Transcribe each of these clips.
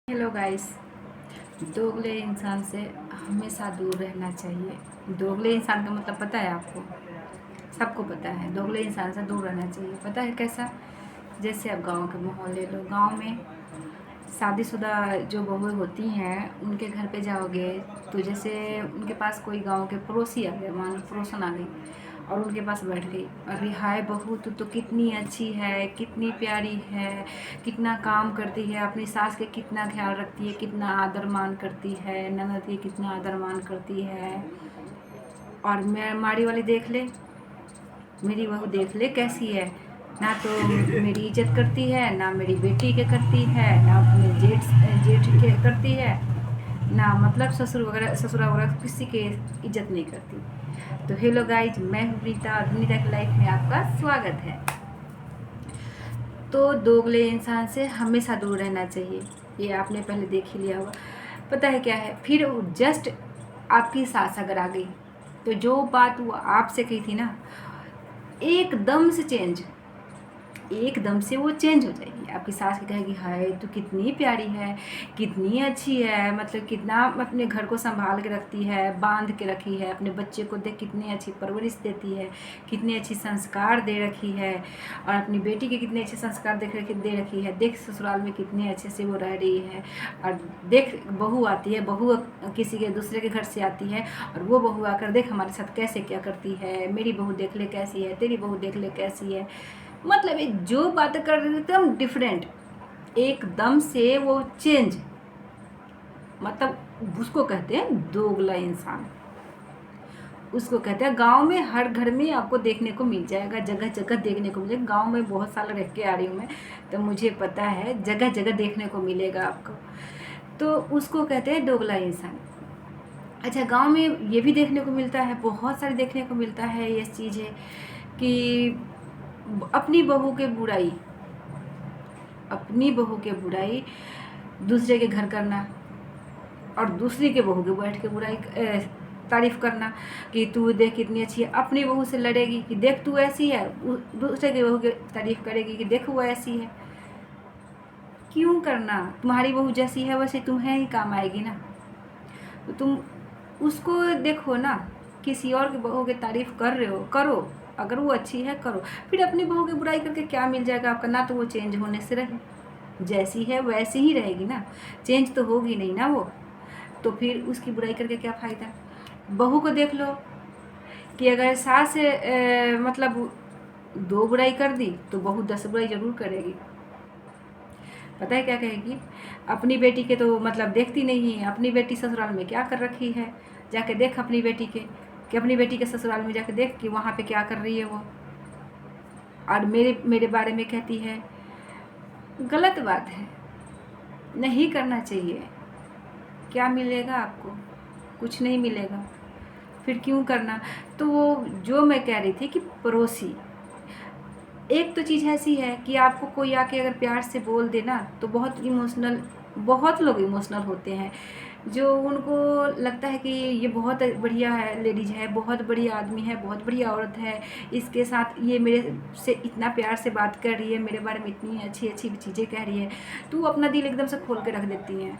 Hello guys. दोगले इंसान से हमेशा दूर रहना चाहिए। दोगले इंसान का मतलब पता है आपको? सबको पता है। दोगले इंसान से दूर रहना चाहिए। पता है कैसा? जैसे अब गांव के माहौल ले लो। गांव में शादीशुदा जो बहुएं होती हैं उनके घर पे जाओगे तो जैसे उनके पास कोई गांव के पड़ोसी आ गए, मान लो पड़ोसन आ गई और उनके पास बैठ गई, अरे हाय बहू तू तो कितनी अच्छी है, कितनी प्यारी है, कितना काम करती है, अपनी सास के कितना ख्याल रखती है, कितना आदर मान करती है, ननद की कितना आदर मान करती है। और मैं माड़ी वाली देख ले, मेरी बहू देख ले कैसी है, ना तो मेरी इज्जत करती है, ना मेरी बेटी के करती है, ना अपने जेठ जेठ के करती है, ना मतलब ससुर वगैरह ससुरा वगैरह किसी के इज्जत नहीं करती। तो हेलो गाइज, मैं हूँ नीता और नीता की लाइफ में आपका स्वागत है। तो दोगले इंसान से हमेशा दूर रहना चाहिए, ये आपने पहले देख ही लिया होगा। पता है क्या है? फिर जस्ट आपकी सास अगर आ गई तो जो बात वो आपसे कही थी ना, एकदम से चेंज, एकदम से वो चेंज हो जाएगी। आपकी सास की कहेगी हाय तू कितनी प्यारी है, कितनी अच्छी है, मतलब कितना अपने घर को संभाल के रखती है, बांध के रखी है, अपने बच्चे को देख कितनी अच्छी परवरिश देती है, कितनी अच्छी संस्कार दे रखी है, और अपनी बेटी के कितने अच्छे संस्कार दे रखी है। देख ससुराल में कितने अच्छे से वो रह रही है। और देख बहू आती है, बहू किसी के दूसरे के घर से आती है और वो बहू आकर देख हमारे साथ कैसे क्या करती है, मेरी बहू देख ले कैसी है, तेरी बहू देख ले कैसी है। मतलब ये जो बातें कर रहे थे एकदम डिफरेंट, एकदम से वो चेंज। मतलब उसको कहते हैं दोगला इंसान। उसको कहते हैं गांव में हर घर में आपको देखने को मिल जाएगा, जगह जगह देखने को मिलेगा। गांव में बहुत साल रह के आ रही हूँ मैं, तो मुझे पता है जगह जगह देखने को मिलेगा आपको। तो उसको कहते हैं दोगला इंसान। अच्छा, गांव में ये भी देखने को मिलता है, बहुत सारे देखने को मिलता है। ये चीज़ है कि अपनी बहू के बुराई, अपनी बहू के बुराई दूसरे के घर करना, और दूसरी के बहू के बैठ के बुराई तारीफ करना कि तू देख कितनी अच्छी है। अपनी बहू से लड़ेगी कि देख तू ऐसी है, दूसरे के बहू की तारीफ करेगी कि देख वो ऐसी है। क्यों करना? तुम्हारी बहू जैसी है वैसे तुम्हें ही काम आएगी ना। तो तुम उसको देखो ना, किसी और की बहू की तारीफ कर रहे हो करो, अगर वो अच्छी है करो। फिर अपनी बहू की बुराई करके क्या मिल जाएगा आपका? ना तो वो चेंज होने से रहे, जैसी है वैसी ही रहेगी ना, चेंज तो होगी नहीं ना वो। तो फिर उसकी बुराई करके क्या फ़ायदा? बहू को देख लो कि अगर सास मतलब 2 बुराई कर दी तो बहू 10 बुराई ज़रूर करेगी। पता है क्या कहेगी? अपनी बेटी के तो मतलब देखती नहीं है, अपनी बेटी ससुराल में क्या कर रखी है, जाके देख अपनी बेटी के, कि अपनी बेटी के ससुराल में जाके देख कि वहाँ पे क्या कर रही है वो। और मेरे मेरे बारे में कहती है। गलत बात है, नहीं करना चाहिए। क्या मिलेगा आपको? कुछ नहीं मिलेगा, फिर क्यों करना? तो वो जो मैं कह रही थी कि पड़ोसी, एक तो चीज़ ऐसी है कि आपको कोई आके अगर प्यार से बोल दे ना तो बहुत इमोशनल, बहुत लोग इमोशनल होते हैं, जो उनको लगता है कि ये बहुत बढ़िया है, लेडीज है, बहुत बढ़िया आदमी है, बहुत बढ़िया औरत है, इसके साथ ये मेरे से इतना प्यार से बात कर रही है, मेरे बारे में इतनी अच्छी अच्छी चीज़ें कह रही है। तो वो अपना दिल एकदम से खोल के रख देती हैं,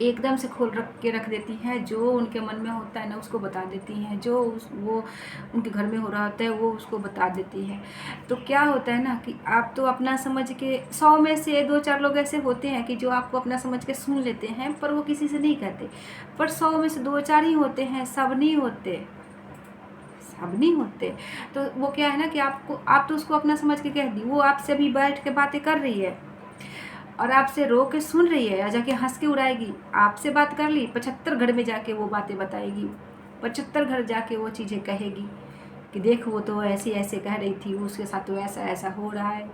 एकदम से खोल रख देती हैं। जो उनके मन में होता है ना उसको बता देती हैं, जो वो उनके घर में हो रहा होता है वो उसको बता देती है। तो क्या होता है ना कि आप तो अपना समझ के 100 में से 2-4 लोग ऐसे होते हैं कि जो आपको अपना समझ के सुन लेते हैं, पर वो किसी से नहीं कहते। पर 100 में से 2-4 ही होते हैं, सब नहीं होते, सब नहीं होते। तो वो क्या है ना कि आप तो उसको अपना समझ के कह दी, वो आपसे अभी बैठ के बातें कर रही है और आपसे रो के सुन रही है, या जाके हंस के उड़ाएगी। आपसे बात कर ली, 75 घर में जाके वो बातें बताएगी, 75 घर जाके वो चीज़ें कहेगी कि देख वो तो ऐसे ऐसे कह रही थी, उसके साथ तो ऐसा ऐसा हो रहा है,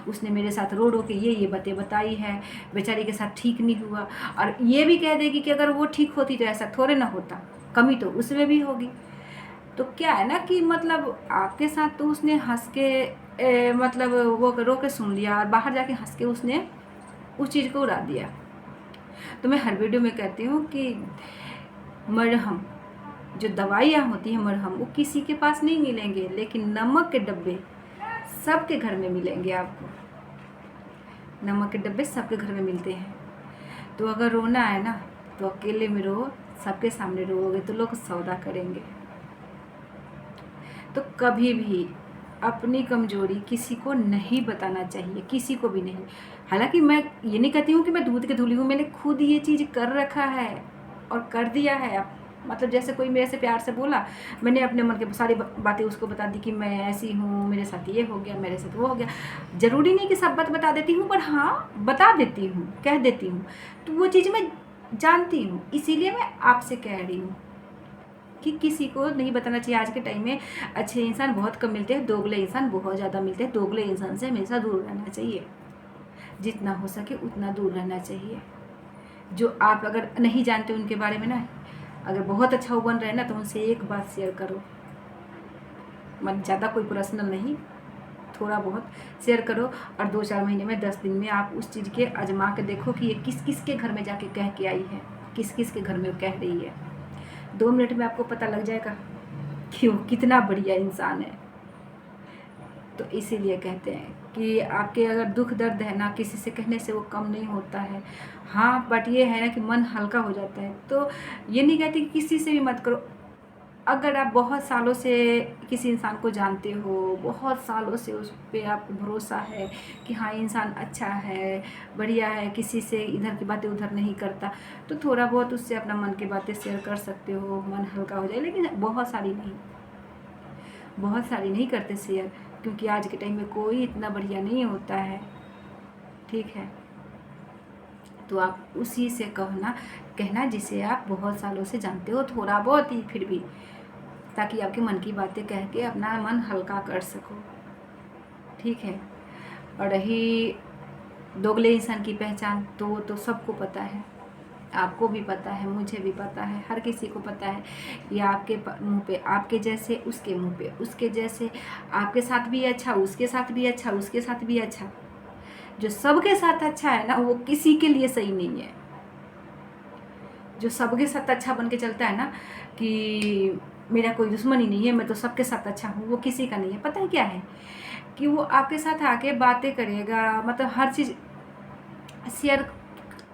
उसने मेरे साथ रो रो के ये बातें बताई है, बेचारी के साथ ठीक नहीं हुआ। और ये भी कह देगी कि अगर वो ठीक होती तो ऐसा थोड़े ना होता, कमी तो उसमें भी होगी। तो क्या है ना कि मतलब आपके साथ तो उसने हंस के मतलब वो रो के सुन लिया, और बाहर जाके हंस के उसने उस चीज़ को उड़ा दिया। तो मैं हर वीडियो में कहती हूँ कि मरहम, जो दवाइयाँ होती हैं मरहम, वो किसी के पास नहीं मिलेंगे, लेकिन नमक के डब्बे सबके घर में मिलेंगे आपको। नमक के डब्बे सबके घर में मिलते हैं। तो अगर रोना है ना तो अकेले में रो, सबके सामने रोओगे तो लोग सौदा करेंगे। तो कभी भी अपनी कमज़ोरी किसी को नहीं बताना चाहिए, किसी को भी नहीं। हालांकि मैं ये नहीं कहती हूँ कि मैं दूध के धुली हूँ, मैंने खुद ये चीज़ कर रखा है और कर दिया है। अब मतलब जैसे कोई मेरे से प्यार से बोला, मैंने अपने मन की सारी बातें उसको बता दी कि मैं ऐसी हूँ, मेरे साथ ये हो गया, मेरे साथ वो हो गया। ज़रूरी नहीं कि सब बात बता देती हूँ, पर हाँ बता देती हूँ, कह देती हूँ। तो वो चीज़ मैं जानती हूँ, इसीलिए मैं आपसे कह रही हूँ कि किसी को नहीं बताना चाहिए। आज के टाइम में अच्छे इंसान बहुत कम मिलते हैं, दोगले इंसान बहुत ज़्यादा मिलते हैं। दोगले इंसान से हमेशा दूर रहना चाहिए, जितना हो सके उतना दूर रहना चाहिए। जो आप अगर नहीं जानते उनके बारे में ना, अगर बहुत अच्छा वो बन रहे हैं ना, तो उनसे एक बात शेयर करो, मतलब ज़्यादा कोई पर्सनल नहीं, थोड़ा बहुत शेयर करो। और 2-4 महीने में 10 दिन में आप उस चीज़ के आजमा के देखो कि ये किस किस के घर में जाके कह के आई है, किस किस के घर में कह रही है। 2 मिनट में आपको पता लग जाएगा कि वो कितना बढ़िया इंसान है। तो इसीलिए कहते हैं कि आपके अगर दुख दर्द है ना, किसी से कहने से वो कम नहीं होता है। हाँ बट ये है ना कि मन हल्का हो जाता है। तो ये नहीं कहती कि किसी से भी मत करो। अगर आप बहुत सालों से किसी इंसान को जानते हो, बहुत सालों से उस पर आपको भरोसा है कि हाँ इंसान अच्छा है, बढ़िया है, किसी से इधर की बातें उधर नहीं करता, तो थोड़ा बहुत उससे अपना मन की बातें शेयर कर सकते हो, मन हल्का हो जाए। लेकिन बहुत सारी नहीं करते शेयर, क्योंकि आज के टाइम में कोई इतना बढ़िया नहीं होता है, ठीक है। तो आप उसी से कहना जिसे आप बहुत सालों से जानते हो, थोड़ा बहुत ही फिर भी, ताकि आपके मन की बातें कह के अपना मन हल्का कर सको, ठीक है। और रही दोगले इंसान की पहचान, तो वो तो सबको पता है, आपको भी पता है, मुझे भी पता है, हर किसी को पता है। ये आपके मुंह पे आपके जैसे, उसके मुंह पे उसके जैसे, आपके साथ भी अच्छा, उसके साथ भी अच्छा, उसके साथ भी अच्छा। जो सबके साथ अच्छा है ना, वो किसी के लिए सही नहीं है। जो सबके साथ अच्छा बन के चलता है ना कि मेरा कोई दुश्मन ही नहीं है, मैं तो सबके साथ अच्छा हूँ, वो किसी का नहीं है। पता है क्या है कि वो आपके साथ आके बातें करेगा, मतलब हर चीज़ शेयर,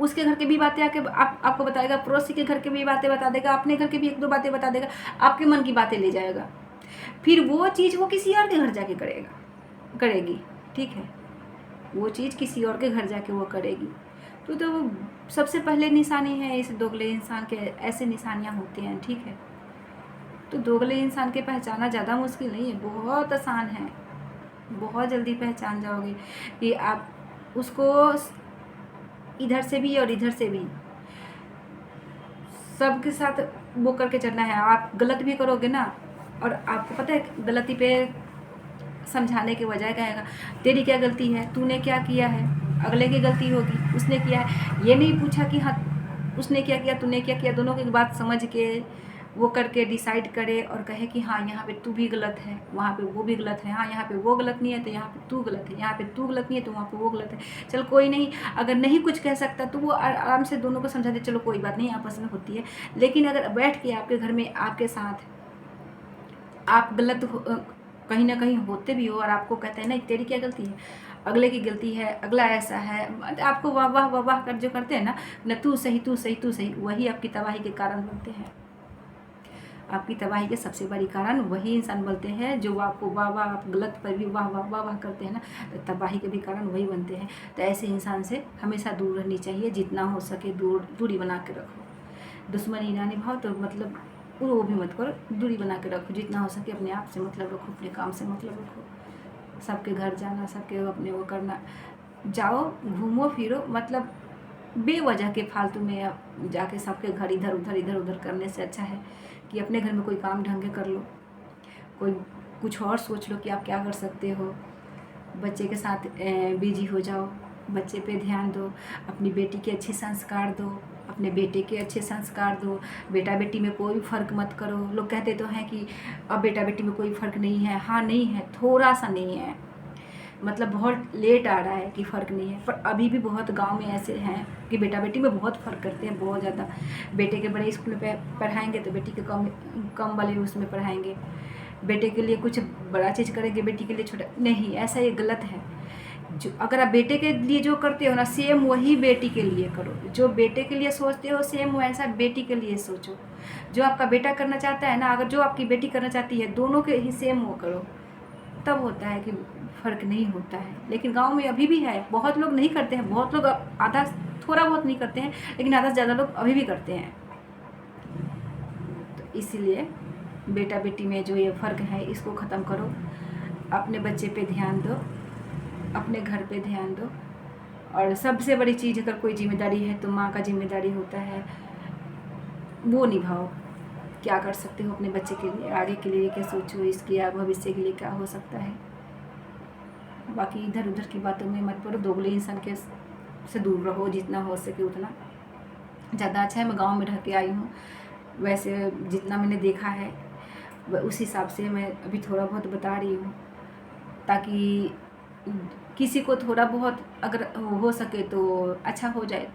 उसके घर की भी बातें आके आपको बताएगा, पड़ोसी के घर की भी बातें बता देगा, अपने घर की भी 1-2 बातें बता देगा, आपके मन की बातें ले जाएगा। फिर वो चीज़ वो किसी और के घर जाके करेगी, ठीक है। वो चीज़ किसी और के घर जाके वो करेगी। तो सबसे पहले निशानी है इस दोगले इंसान के, ऐसे निशानियाँ होती हैं, ठीक है। तो दोगले इंसान के पहचाना ज़्यादा मुश्किल नहीं है, बहुत आसान है, बहुत जल्दी पहचान जाओगे कि आप उसको इधर से भी और इधर से भी सबके साथ वो करके चलना है। आप गलत भी करोगे ना, और आपको पता है गलती पे समझाने के बजाय कहेगा तेरी क्या गलती है, तूने क्या किया है, अगले की गलती होगी, उसने किया है। ये नहीं पूछा कि हाँ उसने क्या किया, तूने क्या किया, दोनों की बात समझ के वो करके डिसाइड करे और कहे कि हाँ यहाँ पे तू भी गलत है, वहाँ पे वो भी गलत है, हाँ यहाँ पे वो गलत नहीं है तो यहाँ पे तू गलत है, यहाँ पे तू गलत नहीं है तो वहाँ पे वो गलत है। चल कोई नहीं, अगर नहीं कुछ कह सकता तो वो आराम से दोनों को समझा दे, चलो कोई बात नहीं, आपस में होती है। लेकिन अगर बैठ के आपके घर में आपके साथ आप गलत कहीं ना कहीं होते भी हो और आपको कहते हैं नहीं तेरी क्या गलती है, अगले की गलती है, अगला ऐसा है, आपको वाह वाह वाह वाह कर जो करते हैं ना तू सही तू सही तू सही, वही आपकी तबाही के कारण बनते हैं। आपकी तबाही के सबसे बड़ी कारण वही इंसान बनते हैं जो आपको वाह वाह, आप गलत पर भी वाह वाह वाह वाह करते हैं ना, तो तबाही के भी कारण वही बनते हैं। तो ऐसे इंसान से हमेशा दूर रहनी चाहिए, जितना हो सके दूरी बना के रखो। दुश्मनी ना निभाओ तो मतलब वो भी मत करो, दूरी बना के रखो, जितना हो सके अपने आप से मतलब रखो, अपने काम से मतलब रखो। सबके घर जाना, सबके अपने वो करना, जाओ घूमो फिरो, मतलब बेवजह के फालतू में जाके सबके घर इधर उधर करने से अच्छा है कि अपने घर में कोई काम ढंग के कर लो, कोई कुछ और सोच लो कि आप क्या कर सकते हो। बच्चे के साथ बिजी हो जाओ, बच्चे पे ध्यान दो, अपनी बेटी के अच्छे संस्कार दो, अपने बेटे के अच्छे संस्कार दो। बेटा बेटी में कोई फ़र्क मत करो। लोग कहते तो हैं कि अब बेटा बेटी में कोई फ़र्क नहीं है, हाँ नहीं है, थोड़ा सा नहीं है, मतलब बहुत लेट आ रहा है कि फ़र्क नहीं है, पर अभी भी बहुत गांव में ऐसे हैं कि बेटा बेटी में बहुत फ़र्क करते हैं, बहुत ज़्यादा। बेटे के बड़े स्कूल में पढ़ाएंगे तो बेटी के कम वाले उसमें पढ़ाएंगे, बेटे के लिए कुछ बड़ा चीज़ करेंगे, बेटी के लिए छोटा नहीं, ऐसा ये गलत है। जो अगर आप बेटे के लिए जो करते हो ना, सेम वही बेटी के लिए करो। जो बेटे के लिए सोचते हो सेम वैसा बेटी के लिए सोचो। जो आपका बेटा करना चाहता है ना, अगर जो आपकी बेटी करना चाहती है, दोनों के ही सेम वो करो, तब होता है कि फ़र्क नहीं होता है। लेकिन गांव में अभी भी है, बहुत लोग नहीं करते हैं, बहुत लोग आधा थोड़ा बहुत नहीं करते हैं, लेकिन आधा से ज़्यादा लोग अभी भी करते हैं। तो इसीलिए बेटा बेटी में जो ये फ़र्क है इसको ख़त्म करो। अपने बच्चे पे ध्यान दो, अपने घर पे ध्यान दो। और सबसे बड़ी चीज़, अगर कोई जिम्मेदारी है तो माँ का जिम्मेदारी होता है, वो निभाओ। क्या कर सकते हो अपने बच्चे के लिए, आगे के लिए क्या सोचो, इसके भविष्य के लिए क्या हो सकता है। बाकी इधर उधर की बातों में मत पड़ो, दोगले इंसान के से दूर रहो, जितना हो सके उतना ज़्यादा अच्छा है। मैं गांव में रह के आई हूँ, वैसे जितना मैंने देखा है उस हिसाब से मैं अभी थोड़ा बहुत बता रही हूँ, ताकि किसी को थोड़ा बहुत अगर हो सके तो अच्छा हो जाए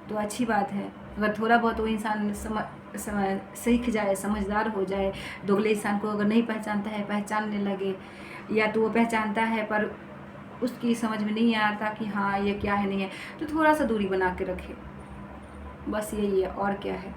तो अच्छी बात है। अगर थोड़ा बहुत वो इंसान सीख जाए, समझदार हो जाए, दोगले इंसान को अगर नहीं पहचानता है पहचानने लगे, या तो वो पहचानता है पर उसकी समझ में नहीं आता कि हाँ ये क्या है नहीं है, तो थोड़ा सा दूरी बना के रखे, बस यही है और क्या है।